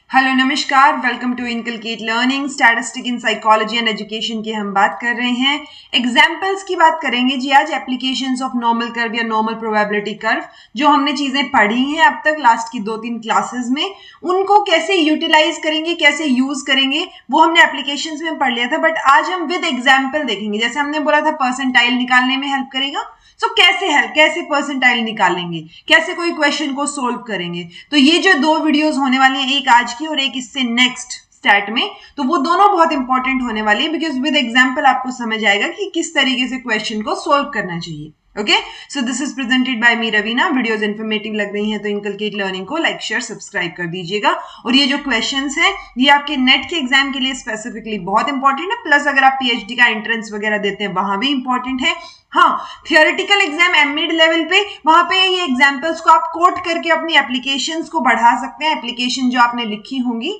Hello नमस्कार, welcome to inculcate learning statistic in psychology and education की हम बात कर रहे हैं। एग्जाम्पल्स की बात करेंगे जी आज। एप्लीकेशंस ऑफ नॉर्मल कर्व या नॉर्मल प्रोबेबिलिटी कर्व, जो हमने चीजें पढ़ी हैं अब तक लास्ट की 2-3 क्लासेस में, उनको कैसे यूटिलाइज करेंगे, कैसे यूज करेंगे, वो हमने एप्लीकेशंस में पढ़ लिया था। बट आज हम विद एग्जाम्पल देखेंगे। जैसे हमने बोला था परसेंटाइल निकालने में हेल्प करेगा, तो कैसे परसेंटाइल निकालेंगे, कैसे कोई क्वेश्चन को सोल्व करेंगे। तो ये जो 2 वीडियोस होने वाली हैं, एक आज की और एक इससे नेक्स्ट स्टार्ट में, तो वो दोनों बहुत इंपॉर्टेंट होने वाली है, बिकॉज विद एग्जाम्पल आपको समझ आएगा कि किस तरीके से क्वेश्चन को सोल्व करना चाहिए। Okay, so this is presented by me Raveena. Videos informative लग रही हैं तो इनकलकेट लर्निंग को लाइक शेयर सब्सक्राइब कर दीजिएगा। और ये जो क्वेश्चंस हैं ये आपके नेट के एग्जाम के लिए स्पेसिफिकली बहुत इंपॉर्टेंट है, प्लस अगर आप पीएचडी का एंट्रेंस वगैरह देते हैं वहां भी इंपॉर्टेंट है। हाँ, थियोरेटिकल एग्जाम एममिड लेवल पे, वहां पे ये एग्जांपल्स को आप कोट करके अपनी एप्लीकेशंस को बढ़ा सकते हैं, एप्लीकेशन जो आपने लिखी होंगी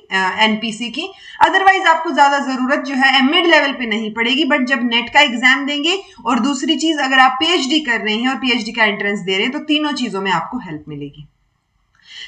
एनपीसी की। अदरवाइज आपको ज्यादा जरूरत जो है एममिड लेवल पे नहीं पड़ेगी, बट जब नेट का एग्जाम देंगे और दूसरी चीज अगर आप पीएचडी कर रहे हैं और पीएचडी का एंट्रेंस दे रहे हैं, तो तीनों चीजों में आपको हेल्प मिलेगी।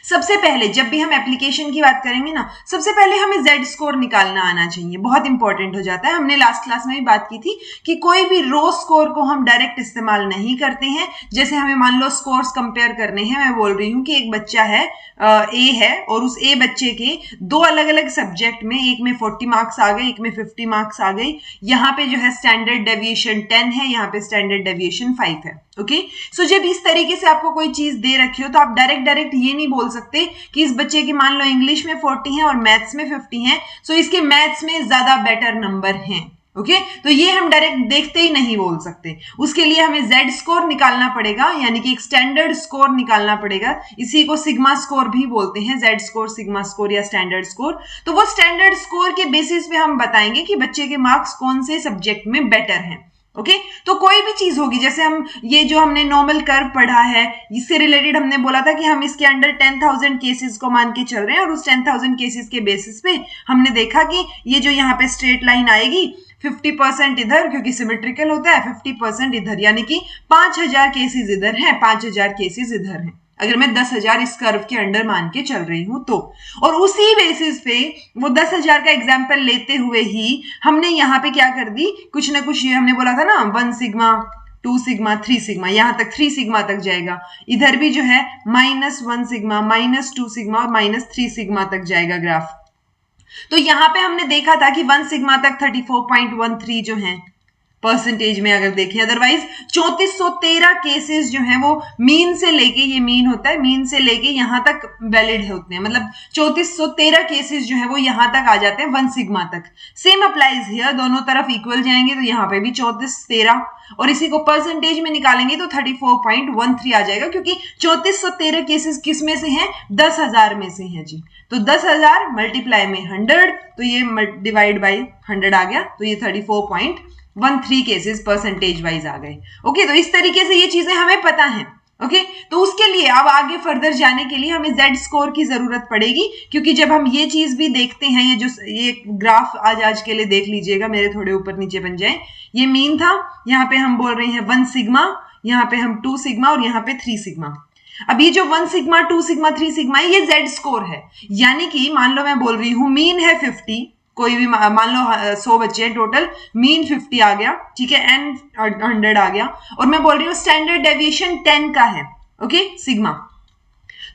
सबसे पहले जब भी हम एप्लीकेशन की बात करेंगे ना, सबसे पहले हमें जेड स्कोर निकालना आना चाहिए, बहुत इंपॉर्टेंट हो जाता है। हमने लास्ट क्लास में भी बात की थी कि कोई भी रो स्कोर को हम डायरेक्ट इस्तेमाल नहीं करते हैं। जैसे हमें मान लो स्कोर्स कंपेयर करने हैं, मैं बोल रही हूं कि एक बच्चा है ए है, और उस ए बच्चे के 2 अलग अलग सब्जेक्ट में, एक में 40 मार्क्स आ गए, एक में 50 मार्क्स आ गए। यहाँ पे जो है स्टैंडर्ड डेविएशन 10 है, यहाँ पे स्टैंडर्ड डेविएशन 5 है। ओके, सो जब इस तरीके से आपको कोई चीज दे रखी हो तो आप डायरेक्ट ये नहीं बोल सकते कि इस बच्चे की मान लो इंग्लिश में 40 है और मैथ्स में 50 है, सो इसके मैथ्स में ज्यादा बेटर नंबर हैं। ओके, तो ये हम डायरेक्ट देखते ही नहीं बोल सकते। उसके लिए हमें जेड स्कोर निकालना पड़ेगा, यानी कि एक स्टैंडर्ड स्कोर निकालना पड़ेगा। इसी को सिग्मा स्कोर भी बोलते हैं, जेड स्कोर, सिग्मा स्कोर या स्टैंडर्ड स्कोर। तो वो स्टैंडर्ड स्कोर के बेसिस पे हम बताएंगे कि बच्चे के मार्क्स कौन से सब्जेक्ट में बेटर हैं। ओके, तो कोई भी चीज होगी, जैसे हम ये जो हमने नॉर्मल कर्व पढ़ा है, इससे रिलेटेड हमने बोला था कि हम इसके अंडर 10,000 केसेस को मान के चल रहे हैं, और उस 10,000 केसेस के बेसिस पे हमने देखा कि ये जो यहाँ पे स्ट्रेट लाइन आएगी, 50% इधर क्योंकि सिमेट्रिकल होता है, 50% इधर, यानी कि 5,000 केसेस इधर हैं, 5,000 केसेस इधर हैं, अगर मैं 10,000 इस कर्व के अंडर मान के चल रही हूं तो। और उसी बेसिस पे वो 10,000 का एग्जाम्पल लेते हुए ही हमने यहाँ पे क्या कर दी, कुछ ना कुछ, ये हमने बोला था ना 1 सिग्मा 2 सिग्मा 3 सिग्मा, यहां तक 3 सिग्मा तक जाएगा। इधर भी जो है -1 सिग्मा, -2 सिग्मा और -3 सिग्मा तक जाएगा ग्राफ। तो यहां पे हमने देखा था कि 1 सिग्मा तक 34.13 जो है परसेंटेज में अगर देखें, अदरवाइज 3413 केसेस जो हैं वो मीन से लेके, ये मीन होता है, मीन से लेके यहां तक वैलिड होते हैं, मतलब 3413 केसेस जो है वो यहां तक आ जाते हैं 1 सिग्मा तक। सेम अप्लाइज हियर, दोनों तरफ इक्वल जाएंगे तो यहाँ पे भी 3413, और इसी को परसेंटेज में निकालेंगे तो 34.13 आ जाएगा, क्योंकि 3413 केसेस किस में से हैं, 10,000 में से हैं जी। तो 10,000 मल्टीप्लाई में 100, तो ये डिवाइड बाई 100 आ गया, तो ये 34.13 केसेस परसेंटेज वाइज आ गए। ओके, तो इस तरीके से ये चीजें हमें पता है। ओके, तो उसके लिए अब आगे फर्दर जाने के लिए हमें जेड स्कोर की जरूरत पड़ेगी, क्योंकि जब हम ये चीज भी देखते हैं, ये ग्राफ आज के लिए देख लीजिएगा, मेरे थोड़े ऊपर नीचे बन जाए। ये मीन था, यहाँ पे हम बोल रहे हैं 1 सिग्मा, यहाँ पे हम 2 सिग्मा और यहाँ पे 3 सिग्मा। अब ये जो 1 सिग्मा 2 सिग्मा 3 सिग्मा है, ये जेड स्कोर है, यानी कि मान लो मैं बोल रही हूं मीन है 50, कोई भी मान लो 100 बच्चे हैं टोटल, मीन 50 आ गया, ठीक है, एन 100 आ गया, और मैं बोल रही हूँ स्टैंडर्ड डेविएशन 10 का है। ओके, सिग्मा,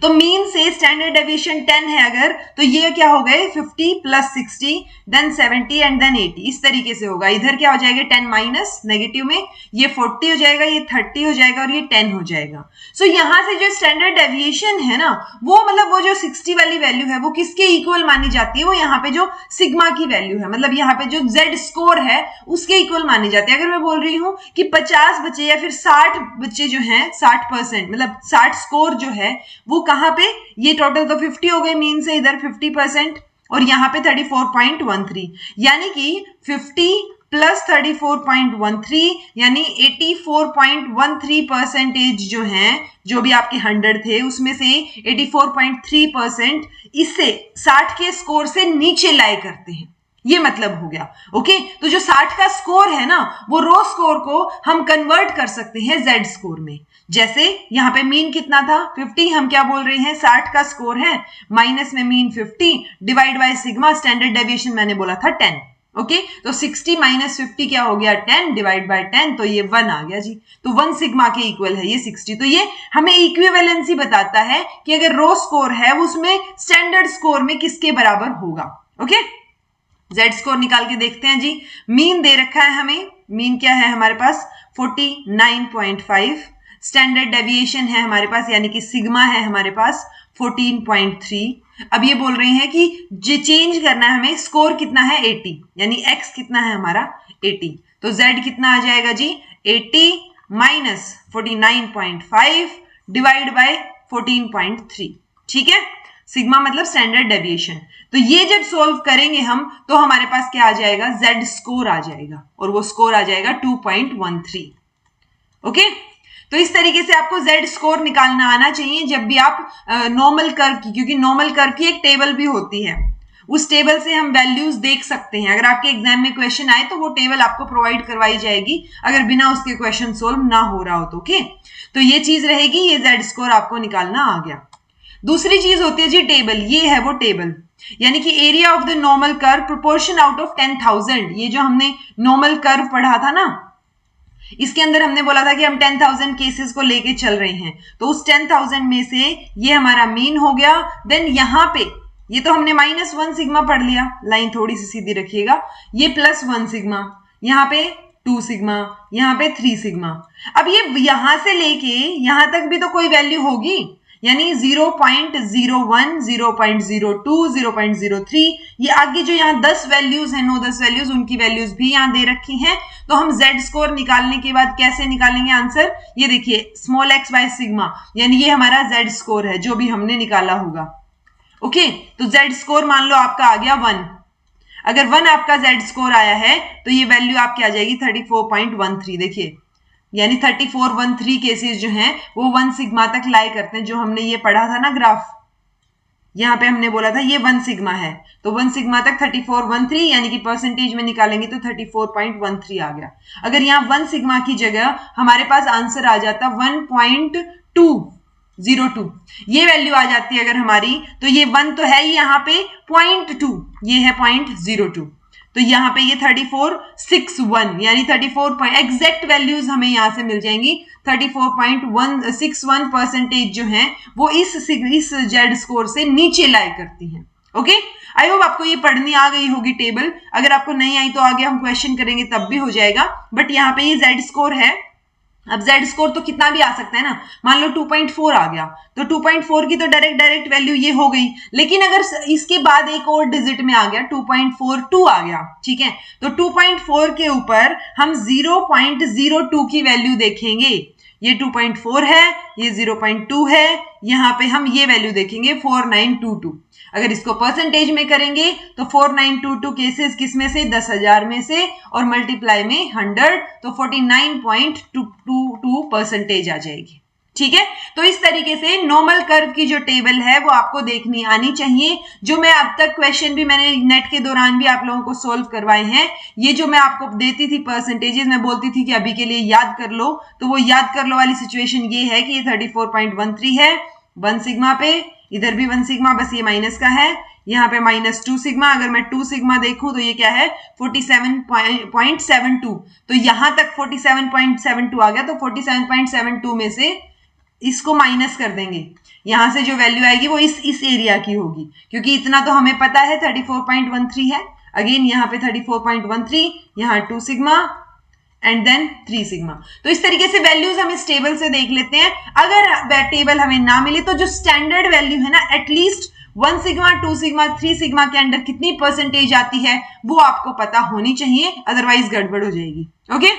तो मीन से स्टैंडर्ड डेविएशन 10 है अगर, तो ये क्या हो गए 50 प्लस 60 देन 70 एंड देन 80, इस तरीके से होगा। इधर क्या हो जाएगा 10 माइनस नेगेटिव में, ये 40 हो जाएगा, ये 30 हो जाएगा और ये 10 हो जाएगा। सो यहां से जो स्टैंडर्ड डेविएशन है ना, वो मतलब वो जो 60 वाली वैल्यू है वो किसके इक्वल मानी जाती है, वो यहाँ पे जो सिग्मा की वैल्यू है, मतलब यहाँ पे जो जेड स्कोर है उसके इक्वल मानी जाती है। अगर मैं बोल रही हूँ कि 50 बच्चे या फिर 60 बच्चे जो हैं, 60%, मतलब 60 स्कोर जो है वो कहां पे, ये टोटल तो 50 हो गए मीन से, इधर 50% और यहाँ पे 34.13, यानी कि 50 प्लस 34.13 यानी 84.13% जो है, जो भी आपके 100 थे उसमें से 84.3% इससे 60 के स्कोर से नीचे लाए करते हैं। ये मतलब हो गया। ओके, तो जो 60 का स्कोर है ना, वो रो स्कोर को हम कन्वर्ट कर सकते हैं जेड स्कोर में। जैसे यहां पे मीन कितना था 50, हम क्या बोल रहे हैं 60 का स्कोर है, माइनस में mean 50 divide by sigma, standard deviation मैंने बोला था 10। ओके, तो 60 माइनस 50 क्या हो गया 10 डिवाइड बाय 10, तो ये 1 आ गया जी। तो 1 सिग्मा के इक्वल है ये 60। तो ये हमें इक्विवेलेंसी बताता है कि अगर रो स्कोर है उसमें स्टैंडर्ड स्कोर में किसके बराबर होगा। ओके, जेड स्कोर निकाल के देखते हैं जी। मीन दे रखा है हमें, मीन क्या है हमारे पास 49.5, स्टैंडर्ड डेविएशन है हमारे पास यानी कि सिग्मा है हमारे पास 14.3। अब ये बोल रहे हैं कि जो चेंज करना है हमें, स्कोर कितना है 80, यानी x कितना है हमारा 80। तो z कितना आ जाएगा जी 80 माइनस 49.5 डिवाइड बाय 14.3। ठीक है, सिग्मा मतलब स्टैंडर्ड डेविएशन। तो ये जब सोल्व करेंगे हम तो हमारे पास क्या आ जाएगा, z स्कोर आ जाएगा, और वो स्कोर आ जाएगा 2.13। ओके, तो इस तरीके से आपको z स्कोर निकालना आना चाहिए जब भी आप नॉर्मल कर्व की, क्योंकि नॉर्मल कर्व की एक टेबल भी होती है, उस टेबल से हम वैल्यूज देख सकते हैं। अगर आपके एग्जाम में क्वेश्चन आए तो वो टेबल आपको प्रोवाइड करवाई जाएगी अगर बिना उसके क्वेश्चन सोल्व ना हो रहा हो तो। ओके, तो ये चीज रहेगी, ये z स्कोर आपको निकालना आ गया। दूसरी चीज होती है जी टेबल, ये है वो टेबल, यानी कि area of the normal curve proportion out of 10,000। ये जो हमने नॉर्मल कर्व पढ़ा था ना, इसके अंदर हमने बोला था कि हम 10,000 केसेस को लेके चल रहे हैं, तो उस 10,000 में से ये हमारा मीन हो गया। देन यहाँ पे ये तो हमने -1 सिग्मा पढ़ लिया, लाइन थोड़ी सी सीधी रखिएगा, ये +1 सिग्मा, यहाँ पे 2 सिग्मा, यहाँ पे 3 सिग्मा। अब ये यहां से लेके यहां तक भी तो कोई वैल्यू होगी, यानी 0.01, 0.02, 0.03, ये आगे जो यहाँ 10 वैल्यूज है, 9-10 वैल्यूज, उनकी वैल्यूज भी यहाँ दे रखी हैं। तो हम z स्कोर निकालने के बाद कैसे निकालेंगे आंसर, ये देखिए स्मॉल x बाय सिग्मा, यानी ये हमारा z स्कोर है जो भी हमने निकाला होगा। ओके, तो z स्कोर मान लो आपका आ गया 1। अगर 1 आपका z स्कोर आया है तो ये वैल्यू आपकी आ जाएगी 34.13। देखिए, यानी 3413 केसेस जो हैं वो 1 सिग्मा तक लाई करते हैं, जो हमने ये पढ़ा था ना ग्राफ, यहाँ पे हमने बोला था ये 1 सिग्मा है, तो 1 सिग्मा तक 3413, यानी कि परसेंटेज में निकालेंगे तो 34.13 आ गया। अगर यहाँ 1 सिग्मा की जगह हमारे पास आंसर आ जाता 1.202, ये वैल्यू आ जाती है अगर हमारी, तो ये 1 तो है ही यहाँ पे, 0.2 ये है 0.02, तो यहाँ पे ये 3461, यानी 34 एग्जैक्ट वैल्यूज हमें यहाँ से मिल जाएंगी। 34.161% जो है वो इस जेड स्कोर से नीचे लाई करती हैं। ओके, आई होप आपको ये पढ़नी आ गई होगी टेबल। अगर आपको नहीं आई तो आगे हम क्वेश्चन करेंगे तब भी हो जाएगा, बट यहाँ पे ये जेड स्कोर है। अब z स्कोर तो कितना भी आ सकता है ना, मान लो 2.4 आ गया, तो 2.4 की तो डायरेक्ट वैल्यू ये हो गई, लेकिन अगर इसके बाद एक और डिजिट में आ गया 2.42 आ गया, ठीक है, तो 2.4 के ऊपर हम 0.02 की वैल्यू देखेंगे। ये 2.4 है, ये 0.2 है, यहाँ पे हम ये वैल्यू देखेंगे 4922। अगर इसको परसेंटेज में करेंगे तो 4922 केसेस किस में से, 10,000 में से, और मल्टीप्लाई में 100, तो 49.22% आ जाएगी। ठीक है, तो इस तरीके से नॉर्मल कर्व की जो टेबल है वो आपको देखनी आनी चाहिए। जो मैं अब तक क्वेश्चन भी मैंने नेट के दौरान भी आप लोगों को सोल्व करवाए हैं, ये जो मैं आपको देती थी परसेंटेजेस, मैं बोलती थी कि अभी के लिए याद कर लो, तो वो याद कर लो वाली सिचुएशन ये है कि ये 34.13 है 1 सिग्मा पे, इधर भी 1 सिग्मा, बस ये माइनस का है, यहाँ पे -2 सिग्मा। अगर मैं 2 सिग्मा देखूं तो ये क्या है 47.72, तो यहां तक 47.72 आ गया, तो 47.72 में से इसको माइनस कर देंगे, यहां से जो वैल्यू आएगी वो इस एरिया की होगी, क्योंकि इतना तो हमें पता है 34.13 है। अगेन यहाँ पे 34.13, यहाँ 2 सिग्मा एंड देन 3 सिग्मा। तो इस तरीके से वैल्यूज हम इस टेबल से देख लेते हैं। अगर टेबल हमें ना मिले तो जो स्टैंडर्ड वैल्यू है ना, एटलीस्ट 1 सिग्मा 2 सिग्मा 3 सिग्मा के अंदर कितनी परसेंटेज आती है वो आपको पता होनी चाहिए, अदरवाइज गड़बड़ हो जाएगी। ओके,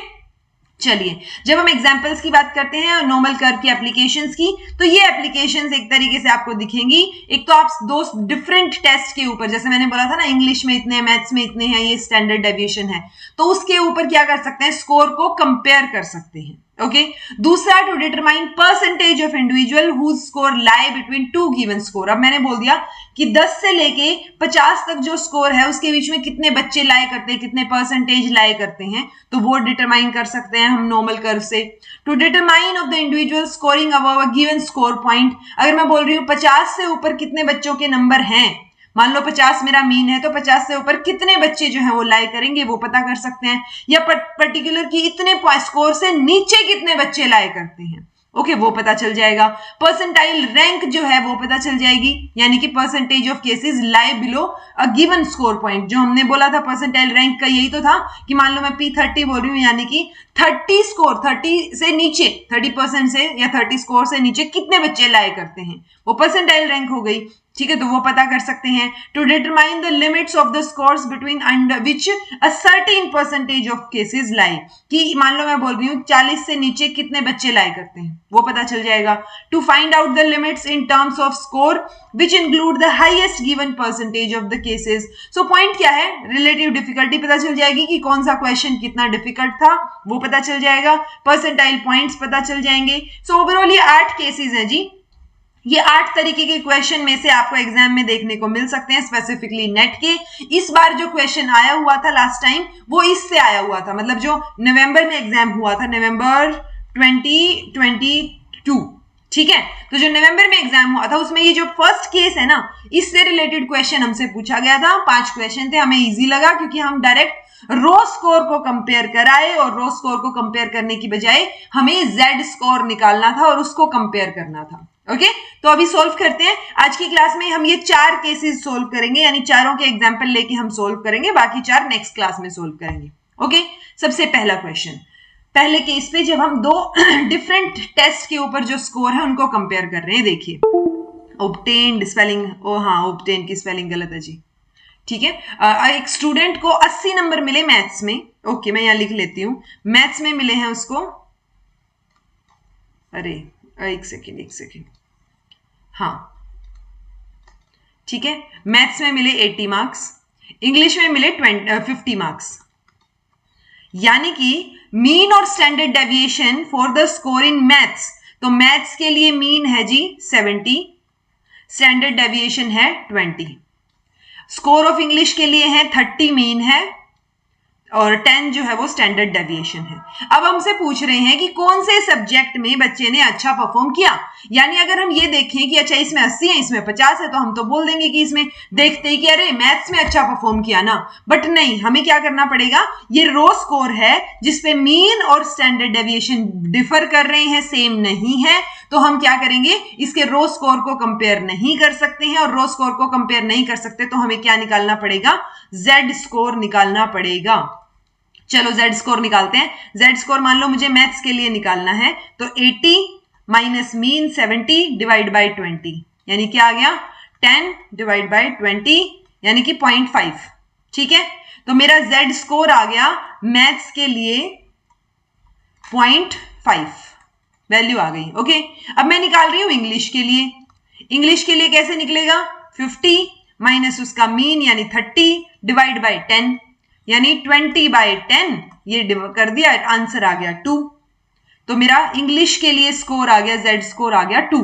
चलिए, जब हम एग्जांपल्स की बात करते हैं नॉर्मल कर्व की एप्लीकेशंस की, तो ये एप्लीकेशंस एक तरीके से आपको दिखेंगी। एक तो आप 2 डिफरेंट टेस्ट के ऊपर, जैसे मैंने बोला था ना इंग्लिश में इतने, मैथ्स में इतने हैं, ये स्टैंडर्ड डेविएशन है, तो उसके ऊपर क्या कर सकते हैं, स्कोर को कंपेयर कर सकते हैं। ओके दूसरा, to determine percentage of individual whose score lie between two given score. अब मैंने बोल दिया कि 10 से लेके 50 तक जो स्कोर है उसके बीच में कितने बच्चे लाई करते हैं, कितने परसेंटेज लाई करते हैं, तो वो डिटरमाइन कर सकते हैं हम नॉर्मल कर्व से। To determine of the individual scoring above a given score point, अगर मैं बोल रही हूँ 50 से ऊपर कितने बच्चों के नंबर हैं, मान लो 50 मेरा मीन है, तो 50 से ऊपर कितने बच्चे जो हैं वो लाई करेंगे वो पता कर सकते हैं। या पर्टिकुलर की इतने स्कोर से नीचे कितने बच्चे लाई करते हैं, ओके वो पता चल जाएगा। परसेंटाइल रैंक जो है वो पता चल जाएगी, यानी कि percentage of cases lie below a given score point. जो हमने बोला था परसेंटाइल रैंक का यही तो था कि मान लो मैं P30 बोल रही हूँ, यानी कि 30 स्कोर 30 से नीचे 30% से या 30 स्कोर से नीचे कितने बच्चे लाई करते हैं, वो परसेंटाइल रैंक हो गई। ठीक है, तो वो पता कर सकते हैं। To determine the limits of the scores between under which a certain percentage of cases lie, कि मान लो मैं बोल रही हूँ 40 से नीचे कितने बच्चे लाई करते हैं, वो पता चल जाएगा। To find out the limits in terms of score which include the highest given percentage of the cases. So point क्या है, रिलेटिव डिफिकल्टी पता चल जाएगी कि कौन सा क्वेश्चन कितना डिफिकल्ट था, वो पता चल जाएगा। परसेंटाइल पॉइंट्स पता चल जाएंगे। सो ओवरऑल ये 8 केसेस हैं जी। ये 8 तरीके के क्वेश्चन में से आपको एग्जाम में देखने को मिल सकते हैं, स्पेसिफिकली नेट के। इस बार जो क्वेश्चन आया हुआ था लास्ट टाइम वो इससे आया हुआ था, मतलब जो नवंबर में एग्जाम हुआ था, नवंबर 2022, ठीक है। तो जो नवंबर में एग्जाम हुआ था उसमें ये जो फर्स्ट केस है ना, इससे रिलेटेड क्वेश्चन हमसे पूछा गया था। 5 क्वेश्चन थे, हमें इजी लगा क्योंकि हम डायरेक्ट रो स्कोर को कंपेयर कराए, और रो स्कोर को कंपेयर करने की बजाय हमें जेड स्कोर निकालना था और उसको कंपेयर करना था। ओके तो अभी सोल्व करते हैं। आज की क्लास में हम ये 4 केसेस सोल्व करेंगे, यानी चारों के एग्जांपल लेके हम सोल्व करेंगे, बाकी 4 नेक्स्ट क्लास में सोल्व करेंगे। ओके सबसे पहला क्वेश्चन, पहले केस पे जब हम 2 डिफरेंट टेस्ट के ऊपर जो स्कोर है उनको कंपेयर कर रहे हैं। देखिए ऑब्टेन्ड स्पेलिंग, ओ हाँ ऑब्टेन की स्पेलिंग गलत है जी, ठीक है। एक स्टूडेंट को 80 नंबर मिले मैथ्स में, ओके मैं यहां लिख लेती हूं, मैथ्स में मिले हैं उसको, अरे एक सेकेंड, हाँ ठीक है, मैथ्स में मिले 80 मार्क्स, इंग्लिश में मिले 50 मार्क्स, यानी कि मीन और standard deviation for the score in maths, तो मैथ्स के लिए मीन है जी 70, स्टैंडर्ड डेविएशन है 20, स्कोर ऑफ इंग्लिश के लिए है 30 मीन है और 10 जो है वो स्टैंडर्ड डेविएशन है। अब हमसे पूछ रहे हैं कि कौन से सब्जेक्ट में बच्चे ने अच्छा परफॉर्म किया, यानी अगर हम ये देखें कि अच्छा इसमें 80 है इसमें 50 है तो हम तो बोल देंगे कि इसमें देखते ही कि अरे मैथ्स में अच्छा परफॉर्म किया ना, बट नहीं, हमें क्या करना पड़ेगा, ये रो स्कोर है जिसपे मीन और स्टैंडर्ड डेविएशन डिफर कर रहे हैं, सेम नहीं है, तो हम क्या करेंगे, इसके रो स्कोर को कंपेयर नहीं कर सकते हैं, और रो स्कोर को कंपेयर नहीं कर सकते तो हमें क्या निकालना पड़ेगा, जेड स्कोर निकालना पड़ेगा। चलो जेड स्कोर निकालते हैं। जेड स्कोर मान लो मुझे मैथ्स के लिए निकालना है, तो 80 माइनस मीन 70 डिवाइड बाई 20, यानी क्या आ गया 10 डिवाइड बाई 20 यानी कि 0.5, ठीक है। तो मेरा जेड स्कोर आ गया मैथ्स के लिए 0.5 वैल्यू आ गई। ओके अब मैं निकाल रही हूं इंग्लिश के लिए। इंग्लिश के लिए कैसे निकलेगा, 50 माइनस उसका मीन यानी 30 डिवाइड बाई 10 यानी 20/10, ये कर दिया, आंसर आ गया 2। तो मेरा इंग्लिश के लिए स्कोर आ गया, जेड स्कोर आ गया 2।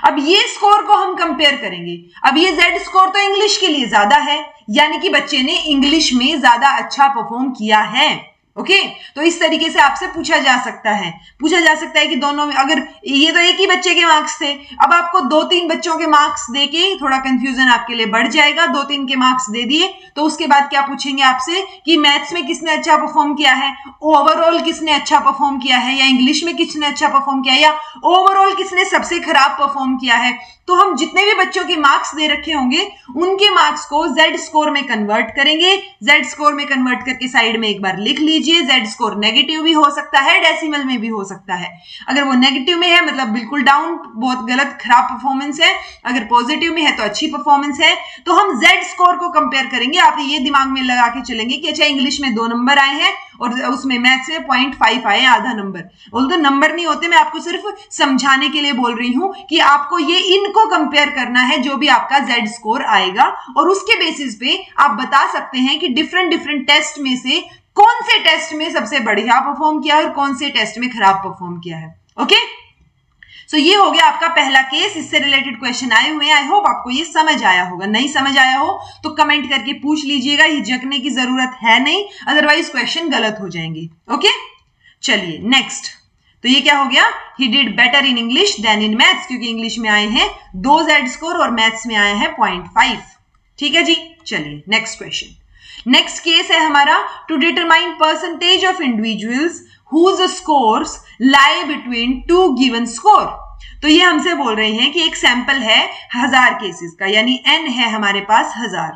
अब ये स्कोर को हम कंपेयर करेंगे, अब ये जेड स्कोर तो इंग्लिश के लिए ज्यादा है, यानी कि बच्चे ने इंग्लिश में ज्यादा अच्छा परफॉर्म किया है। ओके तो इस तरीके से आपसे पूछा जा सकता है कि दोनों में, अगर ये तो एक ही बच्चे के मार्क्स थे, अब आपको 2-3 बच्चों के मार्क्स देके थोड़ा कंफ्यूजन आपके लिए बढ़ जाएगा। 2-3 के मार्क्स दे दिए तो उसके बाद क्या पूछेंगे आपसे कि मैथ्स में किसने अच्छा परफॉर्म किया है, ओवरऑल किसने अच्छा परफॉर्म किया है, या इंग्लिश में किसने अच्छा परफॉर्म किया है, या ओवरऑल किसने सबसे खराब परफॉर्म किया है। तो हम जितने भी बच्चों के मार्क्स दे रखे होंगे उनके मार्क्स को जेड स्कोर में कन्वर्ट करेंगे। जेड स्कोर में कन्वर्ट करके साइड में एक बार लिख लीजिए, जेड स्कोर नेगेटिव भी हो सकता है, डेसिमल में भी हो सकता है। अगर वो नेगेटिव में है मतलब बिल्कुल डाउन, बहुत गलत खराब परफॉर्मेंस है, अगर पॉजिटिव में है तो अच्छी परफॉर्मेंस है। तो हम जेड स्कोर को कंपेयर करेंगे। आप ये दिमाग में लगा के चलेंगे कि अच्छा इंग्लिश में 2 नंबर आए हैं और उसमें मैथ्स में 0.5 आए, आधा नंबर, तो नंबर नहीं होते, मैं आपको सिर्फ समझाने के लिए बोल रही हूं कि आपको ये इनको कंपेयर करना है जो भी आपका जेड स्कोर आएगा, और उसके बेसिस पे आप बता सकते हैं कि डिफरेंट टेस्ट में से कौन से टेस्ट में सबसे बढ़िया परफॉर्म किया है और कौन से टेस्ट में खराब परफॉर्म किया है। ओके, सो ये हो गया आपका पहला केस। इससे रिलेटेड क्वेश्चन आए हुए हैं। आई होप आपको ये समझ आया होगा। नहीं समझ आया हो तो कमेंट करके पूछ लीजिएगा, हिचकने की जरूरत है नहीं, अदरवाइज क्वेश्चन गलत हो जाएंगे। ओके, चलिए नेक्स्ट। तो ये क्या हो गया, he did better in English than in maths, क्योंकि इंग्लिश में आए हैं 2 Z स्कोर और मैथ्स में आए हैं 0.5। ठीक है जी, चलिए नेक्स्ट क्वेश्चन। नेक्स्ट केस है हमारा, to determine percentage of individuals whose scores lie between two given score। तो ये हमसे बोल रहे हैं कि एक सैंपल है 1000 केसेस का, यानी n है हमारे पास 1000।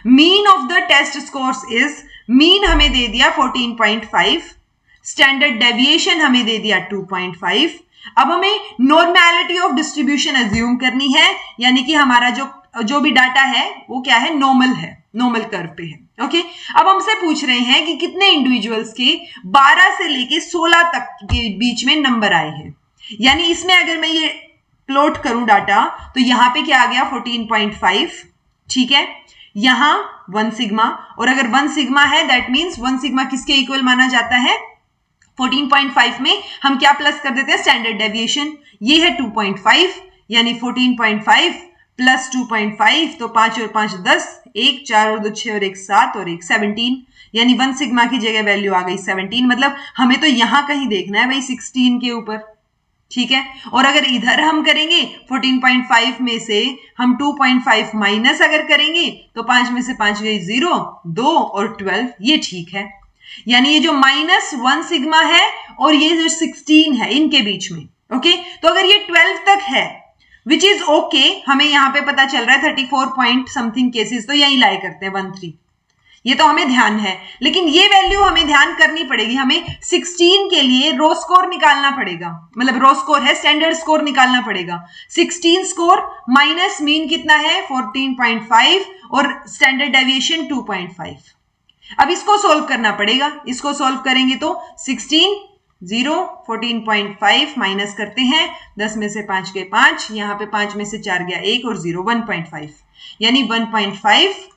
Mean of the test scores is, mean हमें दे दिया 14.5, स्टैंडर्ड डेविएशन हमें दे दिया 2.5। अब हमें नॉर्मैलिटी ऑफ डिस्ट्रीब्यूशन अज्यूम करनी है, यानी कि हमारा जो भी डाटा है वो क्या है, नॉर्मल है, नॉर्मल कर्व पे है। ओके, अब हमसे पूछ रहे हैं कि कितने इंडिविजुअल्स के 12 से लेके 16 तक के बीच में नंबर आए हैं। यानी इसमें अगर मैं ये प्लॉट करूं डाटा, तो यहां पे क्या आ गया 14.5। ठीक है, यहां 1 सिग्मा, और अगर 1 सिग्मा है दैट मींस 1 सिग्मा किसके इक्वल माना जाता है, 14.5 में हम क्या प्लस कर देते हैं, स्टैंडर्ड डेविएशन। ये है 2.5, यानी 14.5 प्लस 2.5, तो 5 और 5 10, 1 4 और 2 6 और 1 7 और 1 17, यानी 1 सिग्मा की जगह वैल्यू आ गई 17। मतलब हमें तो यहां कहीं देखना है भाई 16 के ऊपर। ठीक है, और अगर इधर हम करेंगे 14.5 में से हम 2.5 माइनस अगर करेंगे तो 5 में से 5 गई 0, 2 और 12, ये ठीक है। यानी ये जो -1 सिग्मा है और ये जो 16 है इनके बीच में। ओके, तो अगर ये 12 तक है विच इज ओके, हमें यहां पे पता चल रहा है 34 पॉइंट समथिंग केसेस, तो यही लाई करते हैं 13। ये तो हमें ध्यान है, लेकिन ये वैल्यू हमें ध्यान करनी पड़ेगी। हमें 16 के लिए रो स्कोर निकालना पड़ेगा, मतलब रो स्कोर है, स्टैंडर्ड स्कोर निकालना पड़ेगा। 16 स्कोर माइनस मीन कितना है 14.5 और स्टैंडर्ड डेविएशन 2.5। अब इसको सोल्व करना पड़ेगा। इसको सोल्व करेंगे तो 16 0 14.5 माइनस करते हैं, 10 में से 5 गए 5, यहां पे 5 में से 4 गया 1 और 0, 1.5, यानी 1.5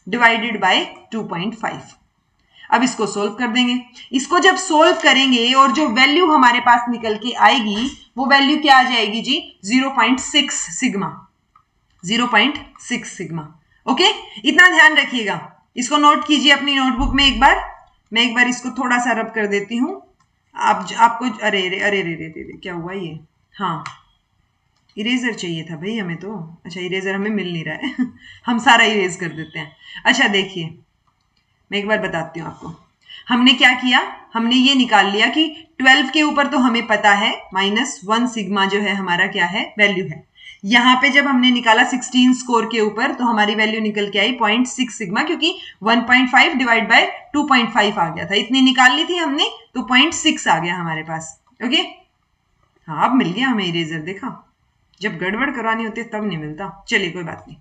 डिवाइडेड बाय 2.5। अब इसको सोल्व कर देंगे। इसको जब सोल्व करेंगे और जो वैल्यू हमारे पास निकल के आएगी वो वैल्यू क्या आ जाएगी जी, 0.6 सिग्मा, 0.6 सिग्मा। ओके, इतना ध्यान रखिएगा। इसको नोट कीजिए अपनी नोटबुक में एक बार। मैं एक बार इसको थोड़ा सा रब कर देती हूं। आपको अरे अरे अरे अरे अरे क्या हुआ ये, हाँ इरेजर चाहिए था भाई हमें तो। अच्छा, इरेजर हमें मिल नहीं रहा है हम सारा इरेज कर देते हैं। अच्छा देखिए, मैं एक बार बताती हूँ आपको। हमने क्या किया, हमने ये निकाल लिया कि 12 के ऊपर तो हमें पता है -1 सिग्मा जो है हमारा क्या है, वैल्यू है। यहां पे जब हमने निकाला 16 स्कोर के ऊपर तो हमारी वैल्यू निकल के आई 0.6 सिग्मा, क्योंकि 1.5 डिवाइड बाय 2.5 आ गया था, इतनी निकाल ली थी हमने, तो 0.6 आ गया हमारे पास। ओके, हाँ अब मिल गया हमें इरेजर। देखा, जब गड़बड़ करवानी होती है तब नहीं मिलता। चलिए कोई बात नहीं,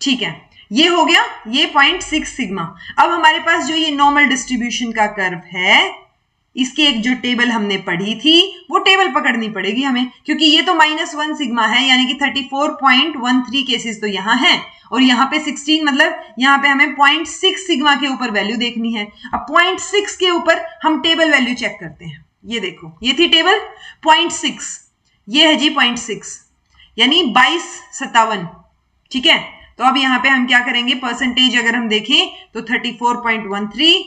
ठीक है, ये हो गया ये 0.6 सिग्मा। अब हमारे पास जो ये नॉर्मल डिस्ट्रीब्यूशन का कर्व है, इसकी एक जो टेबल हमने पढ़ी थी वो टेबल पकड़नी पड़ेगी हमें, क्योंकि ये तो -1 सिग्मा है, यानी कि 34.13 केसेस तो यहाँ हैं और यहाँ पे 16, मतलब यहाँ पे हमें 0.6 सिग्मा के ऊपर वैल्यू देखनी है। अब 0.6 के ऊपर हम टेबल वैल्यू चेक करते हैं। ये देखो, ये थी टेबल 0.6, ये है जी 0.6, यानी 2257। ठीक है, तो अब यहाँ पे हम क्या करेंगे, परसेंटेज अगर हम देखें तो 34.13,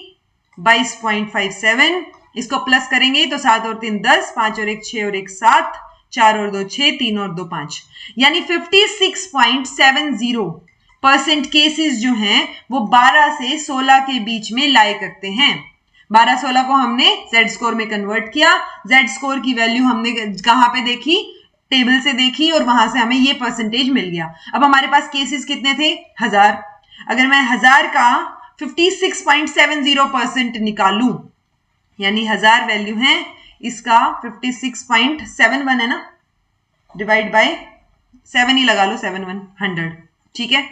22.57, इसको प्लस करेंगे तो 7 और 3 10, 5 और 1 6 और 1 7, 4 और 2 6, 3 और 2 5, यानी 56.70% केसेस जो हैं वो 12 से 16 के बीच में लाई करते हैं। 12-16 को हमने Z स्कोर में कन्वर्ट किया। Z स्कोर की वैल्यू हमने कहां पे देखी, टेबल से देखी, और वहां से हमें ये परसेंटेज मिल गया। अब हमारे पास केसेस कितने थे, 1000। अगर मैं 1000 का 56.70% निकालूं, यानी 1000 वैल्यू है, इसका 56.71 है ना, डिवाइड बाय 7 ही लगा लो, 7 1 100। ठीक है,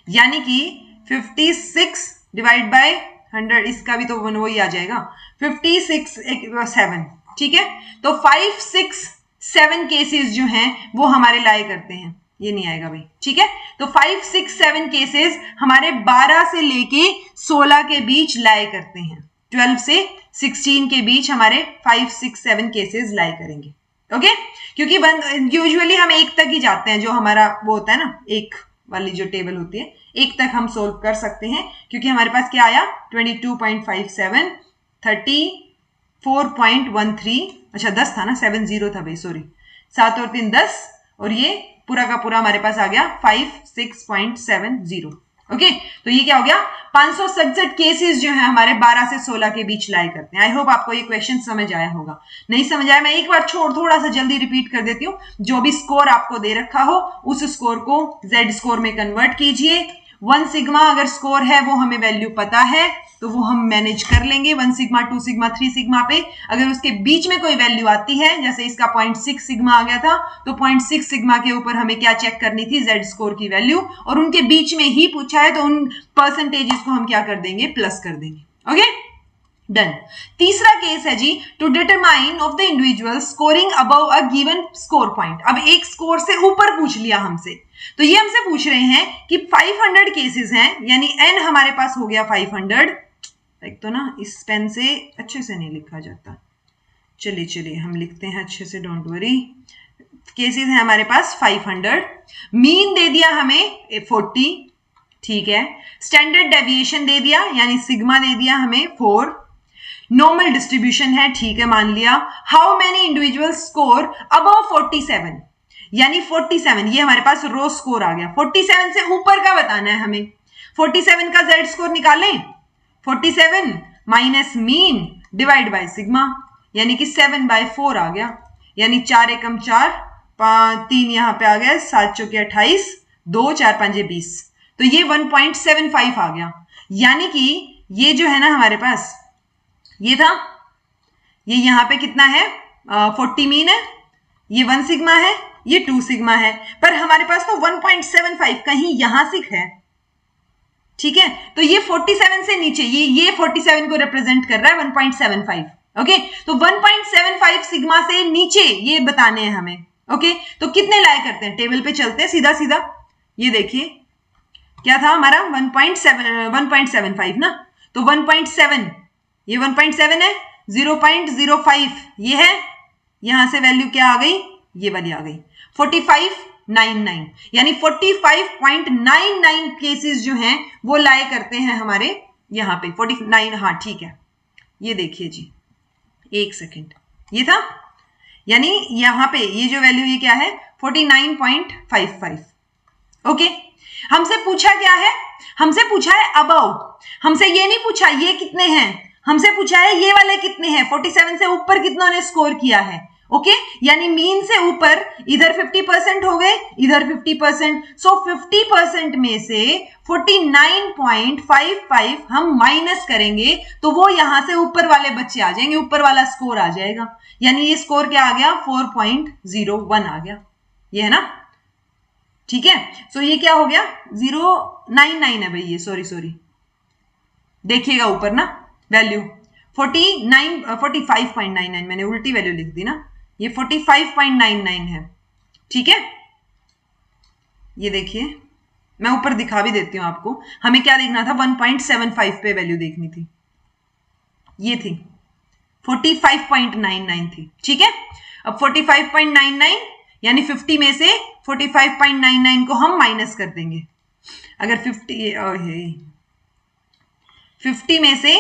यानी कि 56 डिवाइड बाय 100, इसका भी तो वही आ जाएगा, 56.7। ठीक है, तो 5 6 7 केसेस जो हैं वो हमारे लाई करते हैं, ये नहीं आएगा भाई, ठीक है। तो 5, 6, 7 केसेस हमारे 12 से लेके 16 के बीच लाई करते हैं। 12 से 16 के बीच हमारे 5, 6, 7 केसेस लाई करेंगे। ओके, क्योंकि यूजुअली हम एक तक ही जाते हैं, जो हमारा वो होता है ना, एक वाली जो टेबल होती है, एक तक हम सोल्व कर सकते हैं, क्योंकि हमारे पास क्या आया 22.57, 34.13, अच्छा 10 था ना, 7 0 था भाई, सॉरी, 7 और 3 10, और ये पूरा का पूरा हमारे पास आ गया 56.70। ओके, तो ये क्या हो गया, 567 केसेस जो है हमारे 12 से 16 के बीच लाई करते हैं। आई होप आपको ये क्वेश्चन समझ आया होगा। नहीं समझ आया, मैं एक बार थोड़ा सा जल्दी रिपीट कर देती हूँ। जो भी स्कोर आपको दे रखा हो उस स्कोर को जेड स्कोर में कन्वर्ट कीजिए। 1 सिग्मा अगर स्कोर है, वो हमें वैल्यू पता है तो वो हम मैनेज कर लेंगे। 1 सिग्मा, 2 सिग्मा, 3 सिग्मा पे अगर उसके बीच में कोई वैल्यू आती है, जैसे इसका 0.6 सिग्मा आ गया था, तो 0.6 सिग्मा के ऊपर हमें क्या चेक करनी थी, जेड स्कोर की वैल्यू, और उनके बीच में ही पूछा है तो उन परसेंटेजेस को हम क्या कर देंगे, प्लस कर देंगे। Okay, done. तीसरा केस है जी, to determine of the individual scoring above a given score point. अब एक स्कोर से ऊपर पूछ लिया हमसे, तो ये हमसे पूछ रहे हैं कि 500 केसेस हैं, यानी n हमारे पास हो गया 500। एक तो ना इस पेन से अच्छे से नहीं लिखा जाता, चलिए हम लिखते हैं अच्छे से, डोंट वरी। केसेस हैं हमारे पास 500, मीन दे दिया हमें 40, ठीक है। स्टैंडर्ड डेविएशन दे दिया, यानी सिग्मा दे दिया हमें 4। नॉर्मल डिस्ट्रीब्यूशन है, ठीक है, मान लिया। How many individual score above 47, यानी 47, ये हमारे पास रो स्कोर आ गया। 47 से ऊपर का बताना है हमें। 47 का जेड स्कोर निकालें, 47 minus mean divide by sigma, यानी कि 7/4 आ गया, यानी 4 एकम 4, 3 यहां पे आ गया, 7 चौके 28, 2 4 5 20, तो ये 1.75 आ गया। यानी कि ये जो है ना हमारे पास, ये था, ये यहां पे कितना है, 40 मीन है, ये 1 सिग्मा है, ये 2 सिग्मा है, पर हमारे पास तो 1.75 कहीं यहां से है, ठीक है। तो ये 47 से नीचे, ये 47 को रिप्रेजेंट कर रहा है 1.75। ओके, तो 1.75 सिग्मा से नीचे ये बताने हैं हमें। ओके, तो कितने लाई करते हैं, टेबल पे चलते हैं सीधा सीधा। ये देखिए क्या था हमारा 1.75 ना, तो 1.7, ये 1.7 है, 0.05 ये है, यहां से वैल्यू क्या आ गई, ये वाली आ गई 45.99, यानी 45.99 केसेस जो हैं वो लाए करते हैं हमारे यहां पे 49। हाँ ठीक है, ये देखिए जी, एक सेकेंड, ये था, यानी यहां पे ये जो वैल्यू ये क्या है 49.55। ओके, हमसे पूछा क्या है, हमसे पूछा है अबव, हमसे ये नहीं पूछा ये कितने हैं, हमसे पूछा है ये वाले कितने हैं, 47 से ऊपर कितनों ने स्कोर किया है। ओके, यानी मीन से ऊपर इधर 50% हो गए, इधर 50%, सो 50% में से 49.55 हम माइनस करेंगे तो वो यहां से ऊपर वाले बच्चे आ जाएंगे, ऊपर वाला स्कोर आ जाएगा, यानी ये स्कोर क्या आ गया 4.01 आ गया, ये है ना, ठीक है। सो ये क्या हो गया 099 है भाई, ये सॉरी देखिएगा ऊपर ना वैल्यू 45.99, मैंने उल्टी वैल्यू लिख दी ना, ये 45.99 है, ठीक है। ये देखिए मैं ऊपर दिखा भी देती हूं आपको, हमें क्या देखना था 1.75 पे वैल्यू देखनी थी, ये थी 45.99 थी, ठीक है। अब 45.99 यानी 50 में से 45.99 को हम माइनस कर देंगे। अगर 50 में से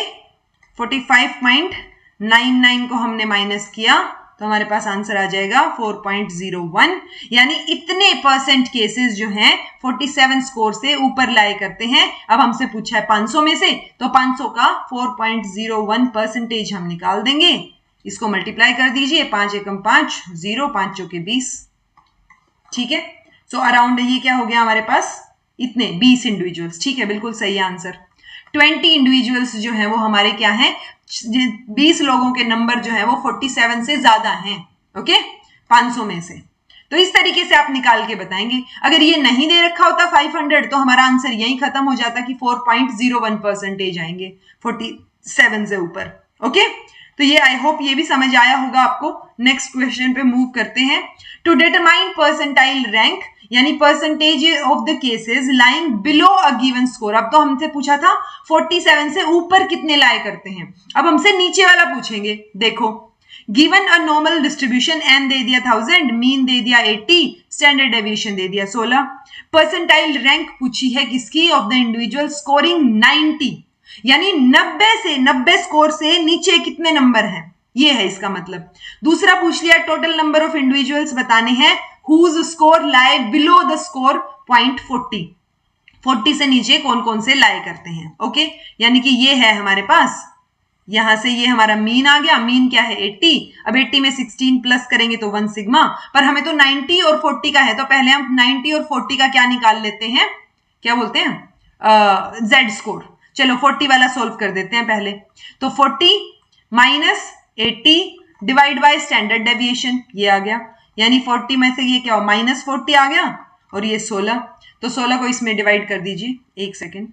45.99 को हमने माइनस किया तो हमारे पास आंसर आ जाएगा 4.01, यानी इतने परसेंट केसेस जो हैं 47 स्कोर से ऊपर लाए करते हैं। अब हमसे पूछा है 500 में से, तो 500 का 4.01% हम निकाल देंगे, इसको मल्टीप्लाई कर दीजिए, 5 एकम 5, 0, 5 चौके 20, ठीक है। सो अराउंड ये क्या हो गया हमारे पास, इतने 20 इंडिविजुअल्स, ठीक है, बिल्कुल सही आंसर। 20 इंडिविजुअल्स जो है वो हमारे क्या है, 20 लोगों के नंबर जो है वो 47 से ज्यादा हैं। ओके, 500 में से, तो इस तरीके से आप निकाल के बताएंगे। अगर ये नहीं दे रखा होता 500 तो हमारा आंसर यहीं खत्म हो जाता कि 4.01% आएंगे 47 से ऊपर। ओके, तो ये आई होप ये भी समझ आया होगा आपको। नेक्स्ट क्वेश्चन पे मूव करते हैं। टू डिटरमाइन परसेंटाइल रैंक यानी percentage of the cases lying below a given score. अब तो हमसे पूछा था 47 से ऊपर कितने लाए करते हैं, अब हमसे नीचे वाला पूछेंगे। देखो, given a normal distribution N दे दिया 1000, मीन दे दिया 80, स्टैंडर्ड डेविएशन दे दिया 16। परसेंटाइल रैंक पूछी है किसकी? ऑफ द इंडिविजुअल स्कोरिंग 90, यानी 90 स्कोर से नीचे कितने नंबर हैं, ये है इसका मतलब। दूसरा पूछ लिया टोटल नंबर ऑफ इंडिविजुअल्स बताने हैं हुज स्कोर लाए बिलो द स्कोर पॉइंट 40 से नीचे कौन कौन से लाए करते हैं। ओके, यानी कि ये है हमारे पास, यहां से ये हमारा मीन आ गया। मीन क्या है? 80। अब 80 में 16 प्लस करेंगे तो 1 सिग्मा, पर हमें तो 90 और 40 का है, तो पहले हम 90 और 40 का क्या निकाल लेते हैं, क्या बोलते हैं, जेड स्कोर। चलो 40 वाला सोल्व कर देते हैं पहले। तो 40 minus 80 divide by standard deviation, ये आ गया। यानी 40 में से ये क्या हो, -40 आ गया, और ये 16, तो 16 को इसमें डिवाइड कर दीजिए, एक सेकेंड,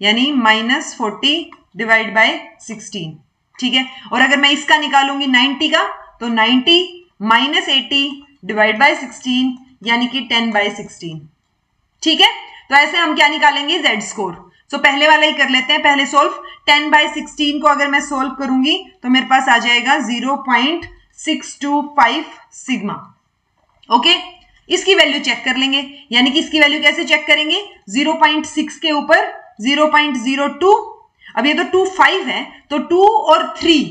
यानी -40 डिवाइड बाय 16, ठीक है। और अगर मैं इसका निकालूंगी 90 का, तो 90 माइनस 80 डिवाइड बाय 16, यानी कि 10/16, ठीक है। तो ऐसे हम क्या निकालेंगे, जेड स्कोर। तो पहले वाला ही कर लेते हैं पहले सोल्व। 10/16 को अगर मैं सोल्व करूंगी तो मेरे पास आ जाएगा 0.625 सिग्मा। ओके, इसकी वैल्यू चेक कर लेंगे, यानी कि इसकी वैल्यू कैसे चेक करेंगे, 0.6 के ऊपर 0.02, अब ये तो 25 है, तो 2 और 3,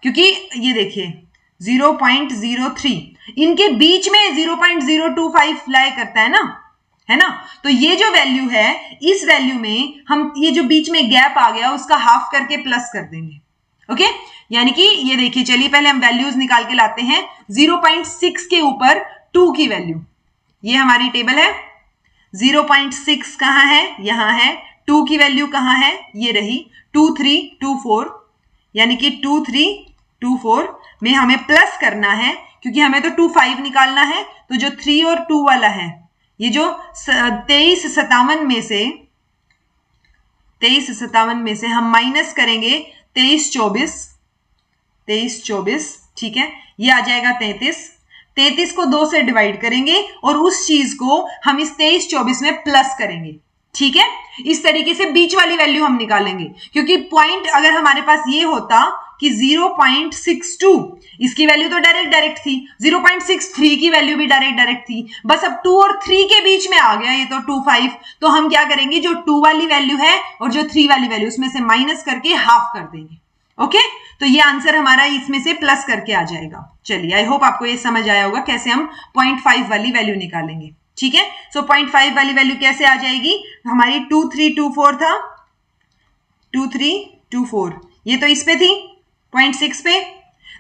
क्योंकि ये देखिए 0.03 इनके बीच में 0.025 लाई करता है ना, तो ये जो वैल्यू है, इस वैल्यू में हम ये जो बीच में गैप आ गया उसका हाफ करके प्लस कर देंगे। ओके, यानी कि ये देखिए, चलिए पहले हम वैल्यूज निकाल के लाते हैं। 0.6 के ऊपर 2 की वैल्यू, ये हमारी टेबल है। 0.6 कहां है, यहां है। 2 की वैल्यू कहां है, ये रही 2324, यानी कि 2324 में हमें प्लस करना है, क्योंकि हमें तो 25 निकालना है। तो जो 3 और 2 वाला है, ये जो 2357 में से हम माइनस करेंगे 2324, ठीक है, ये आ जाएगा 33 को 2 से डिवाइड करेंगे और उस चीज को हम इस 2324 में प्लस करेंगे, ठीक है। इस तरीके से बीच वाली वैल्यू हम निकालेंगे, क्योंकि पॉइंट अगर हमारे पास ये होता कि 0.62, इसकी वैल्यू तो डायरेक्ट थी, 0.63 की वैल्यू भी डायरेक्ट थी, बस अब 2 और 3 के बीच में आ गया ये तो 25, तो हम क्या करेंगे, जो 2 वाली वैल्यू है और जो 3 वाली वैल्यू, उसमें से माइनस करके हाफ कर देंगे। ओके, तो ये आंसर हमारा इसमें से प्लस करके आ जाएगा। चलिए, आई होप आपको ये समझ आया होगा कैसे हम 0.5 वाली वैल्यू निकालेंगे, ठीक है। सो 0.5 वाली वैल्यू कैसे आ जाएगी, हमारी 2324 था, 2324, ये तो इस पे थी 0.6 पे,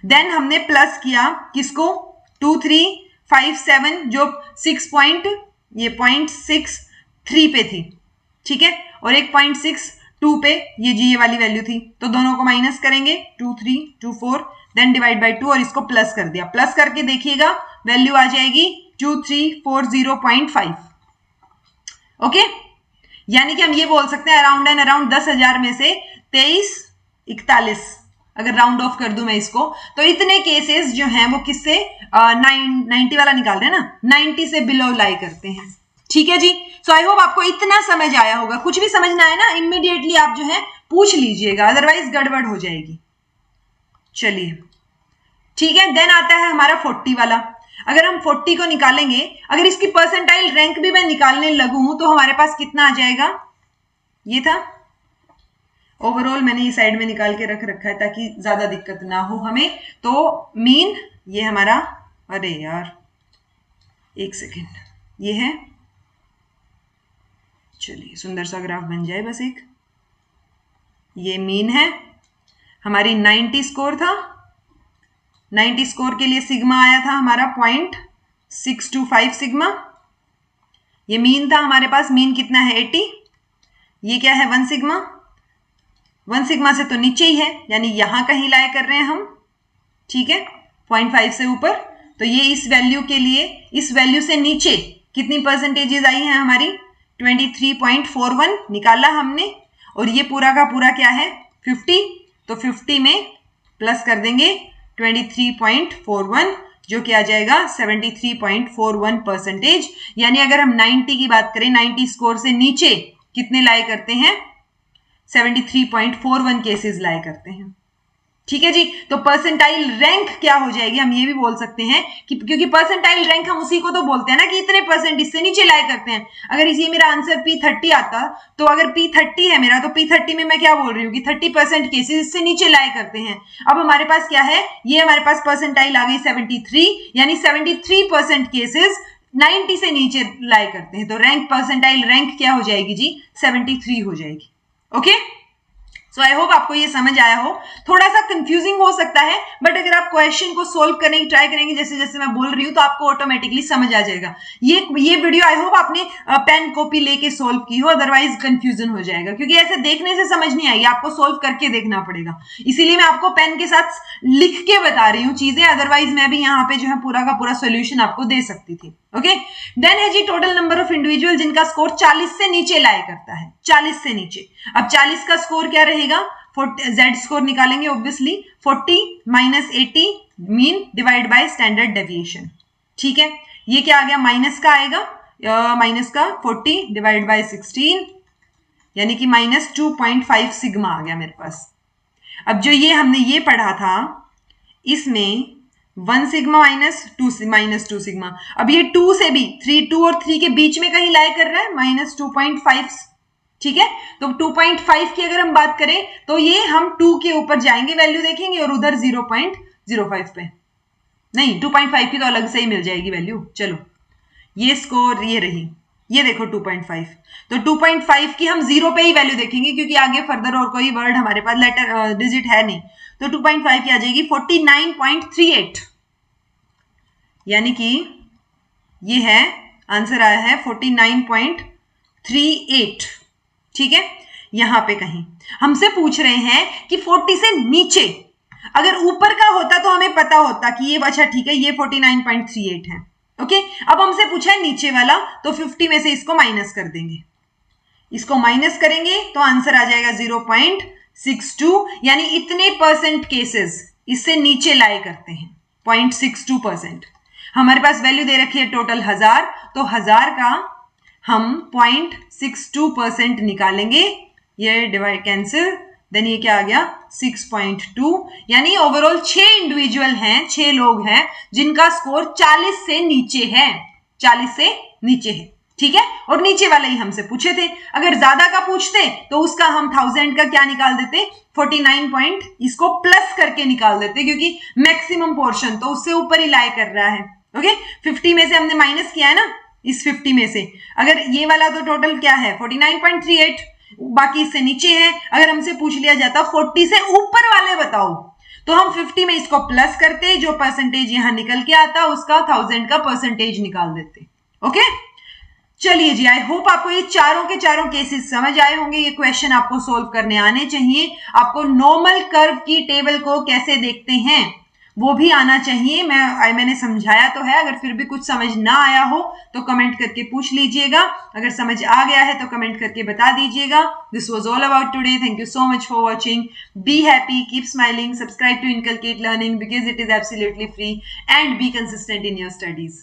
देन हमने प्लस किया किसको, 2357 जो 0.63 पे थी, ठीक है, और एक 0.62 पे ये वाली वैल्यू थी, तो दोनों को माइनस करेंगे 2324, देन डिवाइड बाय 2 और इसको प्लस कर दिया। प्लस करके देखिएगा वैल्यू आ जाएगी 2340.5। ओके, यानी कि हम ये बोल सकते हैं अराउंड एंड अराउंड 10,000 में से 2341, अगर राउंड ऑफ कर दूं मैं इसको, तो इतने केसेस जो हैं वो किससे 90 वाला निकाल रहे हैं ना, 90 से बिलो लाई करते हैं, ठीक है जी। सो आई होप आपको इतना समझ आया होगा। कुछ भी समझना है ना, इमीडिएटली आप जो है पूछ लीजिएगा, अदरवाइज गड़बड़ हो जाएगी। चलिए, ठीक है, देन आता है हमारा 40 वाला। अगर हम 40 को निकालेंगे, अगर इसकी परसेंटाइल रैंक भी मैं निकालने लगूं तो हमारे पास कितना आ जाएगा, ये था ओवरऑल, मैंने ये साइड में निकाल के रख रखा है ताकि ज्यादा दिक्कत ना हो हमें। तो मीन ये हमारा, अरे यार एक सेकेंड, ये है, चलिए सुंदर सा ग्राफ बन जाए बस एक, ये मीन है हमारी। 90 स्कोर था, 90 स्कोर के लिए सिग्मा आया था हमारा 0.625 सिग्मा। ये मीन था हमारे पास, मीन कितना है 80, ये क्या है 1 सिग्मा, 1 सिग्मा से तो नीचे ही है, यानी यहां कहीं लाए कर रहे हैं हम, ठीक है, 0.5 से ऊपर। तो ये इस वैल्यू के लिए, इस वैल्यू से नीचे कितनी परसेंटेजेस आई हैं हमारी, 23.41 निकाला हमने, और ये पूरा का पूरा क्या है 50, तो 50 में प्लस कर देंगे 23.41, जो कि आ जाएगा 73.41%। यानी अगर हम 90 की बात करें, 90 स्कोर से नीचे कितने लाई करते हैं? 73.41 केसेस लाई करते हैं। ठीक है जी। तो परसेंटाइल रैंक क्या हो जाएगी, हम ये भी बोल सकते हैं कि क्योंकि परसेंटाइल रैंक हम उसी को तो बोलते हैं ना कि इतने परसेंट इससे नीचे लाई करते हैं। अगर इसी मेरा आंसर P30 आता, तो अगर P30 है मेरा, तो P30 में मैं क्या बोल रही हूँ कि 30% केसेस इससे नीचे लाई करते हैं। अब हमारे पास क्या है, ये हमारे पास परसेंटाइल आ गई 73, यानी 73% केसेस 90 से नीचे लाई करते हैं। तो रैंक, परसेंटाइल रैंक क्या हो जाएगी जी? 73 हो जाएगी। ओके, सो आई होप आपको ये समझ आया हो। थोड़ा सा कंफ्यूजिंग हो सकता है, बट अगर आप क्वेश्चन को सोल्व करने की ट्राई करेंगे जैसे जैसे मैं बोल रही हूँ, तो आपको ऑटोमेटिकली समझ आ जाएगा। ये वीडियो आई होप आपने पेन कॉपी लेके सोल्व की हो, अदरवाइज कंफ्यूजन हो जाएगा, क्योंकि ऐसे देखने से समझ नहीं आएगी, आपको सोल्व करके देखना पड़ेगा। इसीलिए मैं आपको पेन के साथ लिख के बता रही हूँ चीजें, अदरवाइज मैं भी यहाँ पे जो है पूरा का पूरा सोल्यूशन आपको दे सकती थी। ओके, देन है जी टोटल नंबर ऑफ इंडिविजुअल जिनका स्कोर 40 से नीचे लाया करता है, 40 से नीचे। अब 40 का स्कोर क्या रहेगा? Z स्कोर निकालेंगे obviously, 40 minus 80 mean divide by standard deviation. ठीक है, ये क्या आ गया? माइनस का आएगा, माइनस का 40 डिवाइड बाय 16, यानी कि माइनस 2.5 सिग्मा आ गया मेरे पास। अब जो ये हमने ये पढ़ा था, इसमें 1 सिग्मा माइनस 2 सिग्मा। अब ये 2 से भी 2 और 3 के बीच में कहीं लाई कर रहा है, माइनस 2.5। ठीक है, तो 2.5 की अगर हम बात करें तो ये हम 2 के ऊपर जाएंगे, वैल्यू देखेंगे, और उधर 0.05 पे नहीं, 2.5 की तो अलग से ही मिल जाएगी वैल्यू। चलो, ये स्कोर ये रही, ये देखो 2.5। तो 2.5 की हम 0 पे ही वैल्यू देखेंगे, क्योंकि आगे फर्दर और कोई वर्ड हमारे पास लेटर डिजिट है नहीं। तो 2.5 की आ जाएगी 49.38, यानी कि ये है आंसर आया है 49.38। ठीक है, यहां पे कहीं हमसे पूछ रहे हैं कि 40 से नीचे, अगर ऊपर का होता तो हमें पता होता कि ये, अच्छा ठीक है, ये 49.38 है। ओके, अब हमसे पूछा है नीचे वाला, तो 50 में से इसको माइनस कर देंगे, इसको माइनस करेंगे तो आंसर आ जाएगा 0.62, यानी इतने परसेंट केसेस इससे नीचे लाई करते हैं, 0.62%। हमारे पास वैल्यू दे रखी है टोटल 1000, तो 1000 का हम 0.62% निकालेंगे, ये डिवाइड कैंसिल, देन ये क्या आ गया 6.2, यानी ओवरऑल 6 इंडिविजुअल हैं, 6 लोग हैं जिनका स्कोर 40 से नीचे है, 40 से नीचे है। ठीक है, और नीचे वाले ही हमसे पूछे थे। अगर ज्यादा का पूछते तो उसका हम 1000 का क्या निकाल देते, 49 पॉइंट, इसको प्लस करके निकाल देते, क्योंकि मैक्सिमम पोर्शन तो उससे ऊपर ही लाई कर रहा है। ओके, 50 में से हमने माइनस किया है ना, इस 50 में से अगर ये वाला तो टोटल क्या है 49.38, बाकी इससे नीचे है। अगर हमसे पूछ लिया जाता 40 से ऊपर वाले बताओ, तो हम 50 में इसको प्लस करते, जो परसेंटेज यहां निकल के आता उसका 1000 का परसेंटेज निकाल देते। ओके, चलिए जी, आई होप आपको ये चारों के चारों केसेस समझ आए होंगे। ये क्वेश्चन आपको सोल्व करने आने चाहिए। आपको नॉर्मल कर्व की टेबल को कैसे देखते हैं वो भी आना चाहिए। मैंने समझाया तो है, अगर फिर भी कुछ समझ ना आया हो तो कमेंट करके पूछ लीजिएगा, अगर समझ आ गया है तो कमेंट करके बता दीजिएगा। This was all about today. Thank you so much for watching. Be happy, keep smiling, subscribe to inculcate learning because it is absolutely free, and be consistent in your studies.